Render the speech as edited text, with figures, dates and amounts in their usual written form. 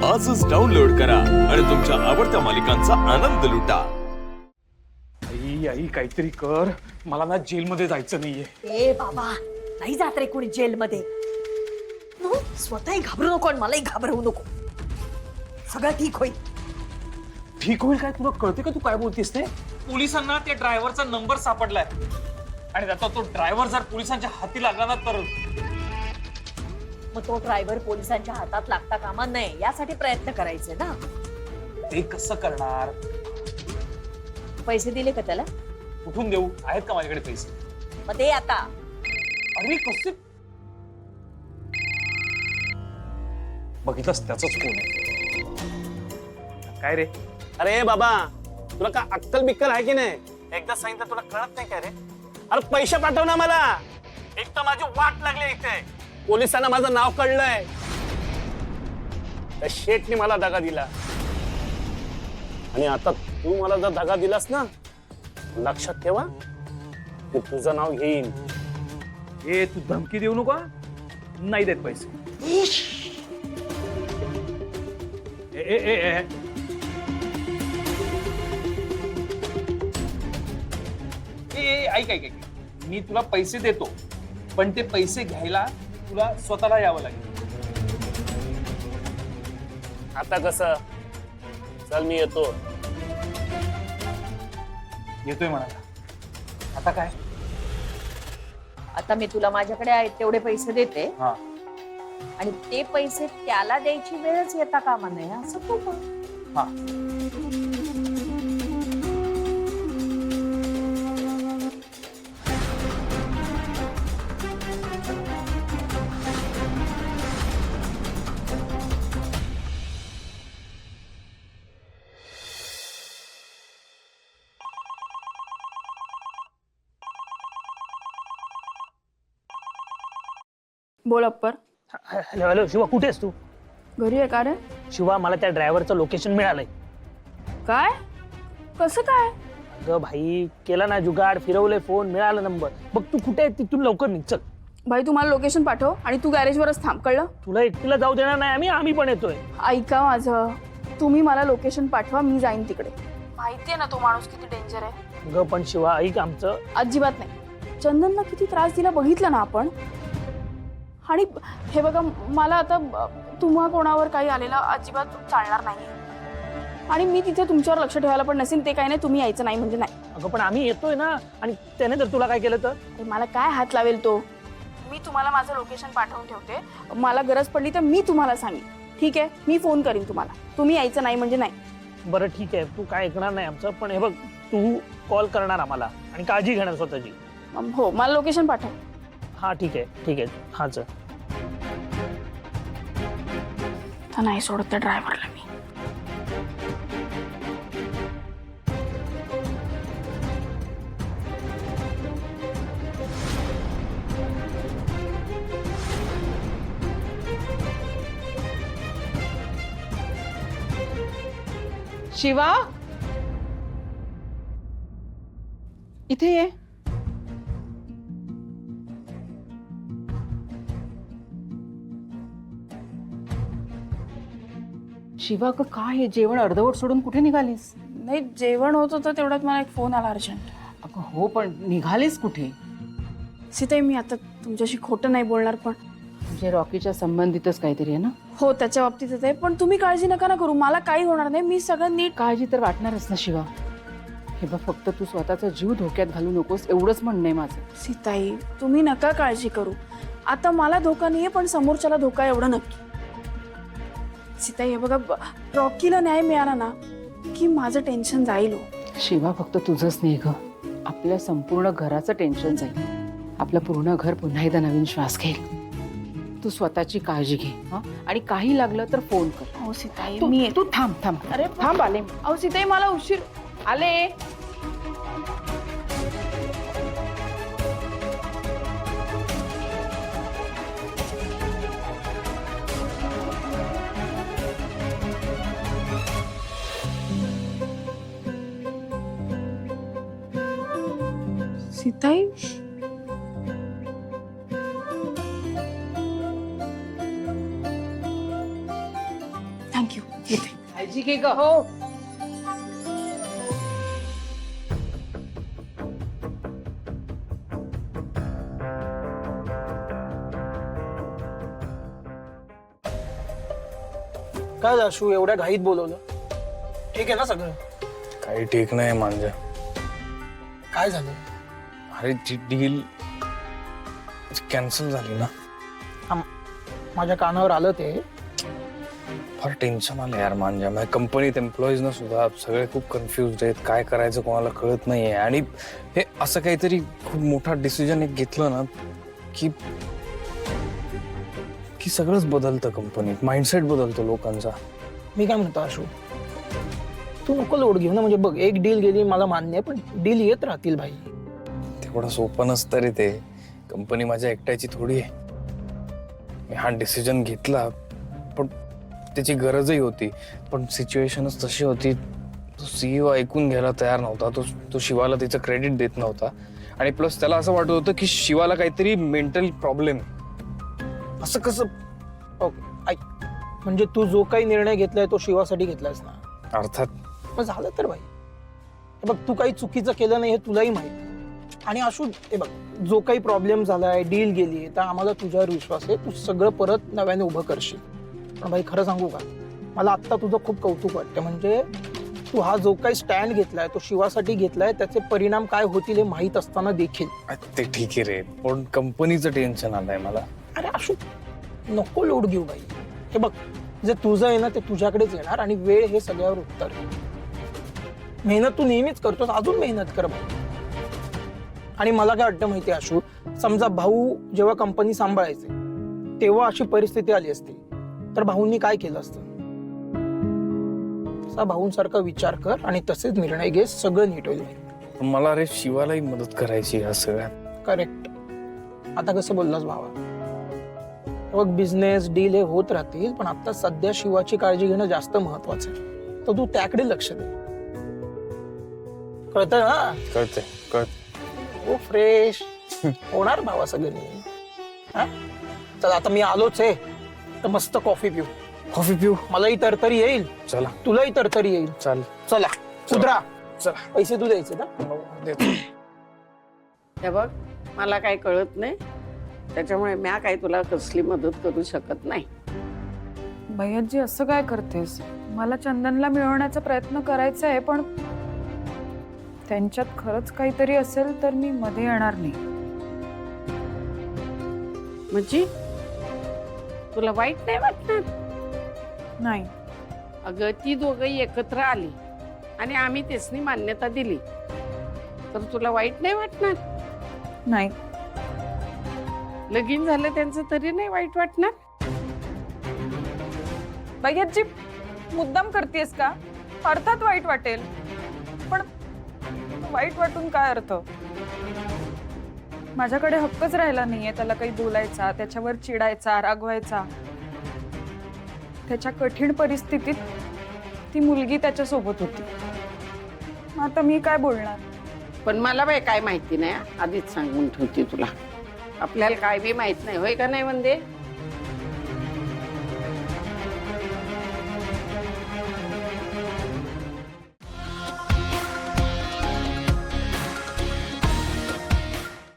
आजच डाउनलोड करा आणि तुमच्या आवडत्या मालिकांचा आनंद लुटा। आई आई काहीतरी कर, मला ना जेलमध्ये जायचं नाहीये। ए बाबा, नाही जात रे कोणी जेलमध्ये। नो, स्वतःही घाबरू नको आणि मलाही घाबरवू नको। सगळं ठीक होईल। ठीक होईल काय? तुला कळते का तू काय बोलतेस ते? पोलिसांना त्या ड्रायव्हरचा नंबर सापडलाय आणि आता तो ड्रायव्हर जर पोलिसांच्या हाती लागला ना तर मग तो ड्रायव्हर पोलिसांच्या हातात लागता कामा नये यासाठी प्रयत्न करायचे ना। ते कसं करणार? पैसे दिले का त्याला? कुठून देऊ? आहेत का माझ्याकडे पैसे? मग ते आता अरे कसे? बघितलंस त्याचाच फोन आहे। काय रे? अरे बाबा, तुला का अक्कल बिक्कल आहे की नाही? एकदा सांगितलं तुला कळत नाही काय रे? अरे पैसे पाठव ना मला। एक तर माझी वाट लागली इथे, पोलिसांना माझं नाव कळलंय। त्या शेठने मला दगा दिला आणि आता तू मला जर दगा दिलास ना, लक्षात ठेवा मी तुझं नाव घेईन। ए तू धमकी देऊ नको, नाही देत पैसे। ए ए ए ए ऐक ऐक ऐक, मी तुला पैसे देतो पण ते पैसे घ्यायला तुला स्वतःला यावं लागेल। आता कसं? चल मी येतो। येतोय म्हणाला, आता काय? आता मी तुला माझ्याकडे आहेत तेवढे पैसे देते हा, आणि ते पैसे त्याला द्यायची वेळच येता कामा नये असं तू बघ। हा बोल अप्पर। हॅलो हॅलो शिवा, कुठे आहेस तू? घरी आहे का रे? शिवा, मला त्या ड्रायव्हरचं लोकेशन मिळालंय। काय? कसं काय? अगं भाई, केला ना जुगाड, फिरवलंय फोन, मिळाला नंबर। बघ तू कुठे आहे, तिथून लवकर निघ चल। भाई तू मला लोकेशन पाठव आणि तू गॅरेजवरच थांब, कळलं? तुला एकटीला जाऊ देणार नाही आम्ही पण येतोय। ऐका माझं, तुम्ही मला लोकेशन पाठवा, मी जाईन तिकडे। माहितीये ना तो माणूस किती डेंजर आहे। अगं पण शिवा ऐक आमचं। अजिबात नाही। चंदनला किती त्रास दिला बघितलं ना आपण। आणि हे बघा, मला आता तुम्हा कोणावर काही आलेला अजिबात चालणार नाही आणि मी तिथे तुमच्यावर लक्ष ठेवायला पण नसेल। ते काही नाही, तुम्ही यायचं नाही म्हणजे नाही। अगं पण आम्ही येतोय ना, आणि त्याने जर तुला काय केलं तर? मला काय हात लावेल तो? मी तुम्हाला माझं लोकेशन पाठवून ठेवते, मला गरज पडली तर मी तुम्हाला सांगेन, ठीक आहे? मी फोन करीन तुम्हाला, तुम्ही यायचं नाही म्हणजे नाही। बरं ठीक आहे, तू काय ऐकणार नाही आमचं, पण हे बघ तू कॉल करणार आम्हाला आणि काळजी घेणार स्वतःची। हो, मला लोकेशन पाठव। हा ठीक आहे ठीक आहे, हा चल। तर नाही सोडत त्या ड्रायव्हरला मी। शिवा, इथे ये। शिवा, का काय हे जेवण अर्धवट सोडून कुठे निघालीस? नाही, जेवण होत होतं तेवढ्यात मला एक फोन आला अर्जंट। अगं हो, पण निघालीस कुठे? सीताई, मी आता तुमच्याशी खोटं नाही बोलणार, पण म्हणजे रॉकीच्या संबंधितच काहीतरी आहे ना? हो, त्याच्या बाबतीतच आहे, पण तुम्ही काळजी नका ना करू, मला काही होणार नाही, मी सगळं नीट। काळजी तर वाटणारच ना शिवा। हे बघ, फक्त तू स्वतःचा जीव धोक्यात घालू नकोस एवढंच म्हणणं आहे माझं। सीताई, तुम्ही नका काळजी करू, आता मला धोका नाहीये, पण समोरच्याला धोका एवढं नक्की। सीताई, हे बघा, रॉकीला न्याय मिळाला ना की माझं टेन्शन जाईल। शिवा, फक्त तुझंच नाही ग, आपल्या संपूर्ण घराचं टेन्शन जाईल। आपलं पूर्ण घर पुन्हा एकदा नवीन श्वास घेईल। तू स्वतःची काळजी घे, हा? आणि काही लागलं तर फोन कर। हो सीताई, मी तू थांब थांब, अरे थांब, आले। अहो सीताई, मला उशीर। आले। सीताई, थँक्यू येते. काळजी घे ग. हो. काय दाशू एवढ्या घाईत बोलवलं? ठीक आहे ना सगळं? काही ठीक नाही मांजा. काय झालं? अरे ती डील कॅन्सल झाली ना. माझ्या कानावर आलं ते. फार टेन्शन आलं यार मांजा. माझ्या कंपनीत एम्प्लॉईज ना सुद्धा सगळे खूप कन्फ्युज आहेत. काय करायचं कोणाला कळत नाहीये. आणि हे असं काहीतरी खूप मोठा डिसिजन एक घेतलं ना की की सगळंच बदलतं कंपनीत. माइंडसेट बदलतो लोकांचा. मी काय म्हणतो आशू, तू नको लोड घेऊ ना. म्हणजे बघ, एक डील गेली मला मान्य आहे, पण डील येत राहतील भाई. तेवढं सोपं नसतं रे ते. कंपनी माझ्या एकट्याची थोडी आहे. मी हा डिसिजन घेतला पण त्याची गरजही होती. पण सिच्युएशनच तशी होती. तो CEO ऐकून घ्यायला तयार नव्हता. तो शिवाला तिचं क्रेडिट देत नव्हता. आणि प्लस त्याला असं वाटत होतं की शिवाला काहीतरी मेंटल प्रॉब्लेम. असं कसं? ओके ऐक, म्हणजे तू जो काही निर्णय घेतलाय तो शिवासाठी घेतलायस ना? अर्थात. मग झालं तर भाई. हे बघ, तू काही चुकीचं केलं नाही हे तुलाही माहिती. आणि आशू हे बघ, जो काही प्रॉब्लेम झालाय, डील गेली, तर आम्हाला तुझ्यावर विश्वास आहे. तू सगळं परत नव्याने उभं करशील. पण भाई खरं सांगू का, मला आत्ता तुझं खूप कौतुक वाटतं. म्हणजे तू हा जो काही स्टँड घेतलाय तो शिवासाठी घेतलाय. त्याचे परिणाम काय होतील हे माहीत असताना देखील. ते ठीक आहे रे, पण कंपनीचं टेन्शन आलंय मला. अरे आशू नको लोड घेऊ बाई. हे बघ, जे तुझं आहे ना ते तुझ्याकडेच येणार. आणि वेळ हे सगळ्यावर उत्तर. मेहनत तू नेहमीच करतोस, अजून मेहनत कर भाई. आणि मला काय वाटतं माहिती आशू, समजा भाऊ जेव्हा कंपनी सांभाळायचे तेव्हा अशी परिस्थिती आली असती तर भाऊंनी काय केलं असतं? असा भाऊंसारखा विचार कर आणि तसेच निर्णय घे. सगळं नीट होईल. मला रे शिवालाही मदत करायची ह्या सगळ्यात. करेक्ट. आता कसं बोललास भावा? बघ, बिझनेस डील हे होत राहतील, पण आता सध्या शिवाची काळजी घेणं जास्त महत्वाचं आहे. तर तू त्याकडे लक्ष दे. कळतंय ना? कळतंय. हो, फ्रेश होणार भावा सगळं नीट. हा, चल आता मी आलोच आहे, तर मस्त कॉफी पिऊ. कॉफी पिऊ. मलाही तरतरी येईल, चला. तुलाही तरतरी येईल. चाल. चला उतरा. चला. पैसे तू द्यायचे ना? देतो. हे बघ, मला काही कळत नाही, त्याच्यामुळे म्या काही तुला कसली मदत करू शकत नाही. भैयाजी असं काय करतेस? मला चंदनला मिळवण्याचा प्रयत्न करायचा आहे, पण त्यांच्यात खरंच काहीतरी असेल तर मी मध्ये येणार नाही. म्हणजे तुला वाईट नाही वाटणार? नाही. अगं, ती दोघंही एकत्र आली आणि आम्ही त्यासनी मान्यता दिली तर तुला वाईट नाही वाटणार? नाही. लगीन झालं त्यांचं तरी नाही वाईट वाटणार? भैयाजी मुद्दाम करतेस का? अर्थात वाईट वाटेल, पण वाईट वाटून काय अर्थ? माझ्याकडे हक्कच राहिला नाहीये त्याला काही बोलायचा, त्याच्यावर चिडायचा, रागवायचा. त्याच्या कठीण परिस्थितीत ती मुलगी त्याच्या सोबत होती. आता मी काय बोलणार? पण मला बाई काय माहिती नाही, आधीच सांगून ठेवते तुला. आपल्याला काय बी माहित नाही, होय का नाही वंदे?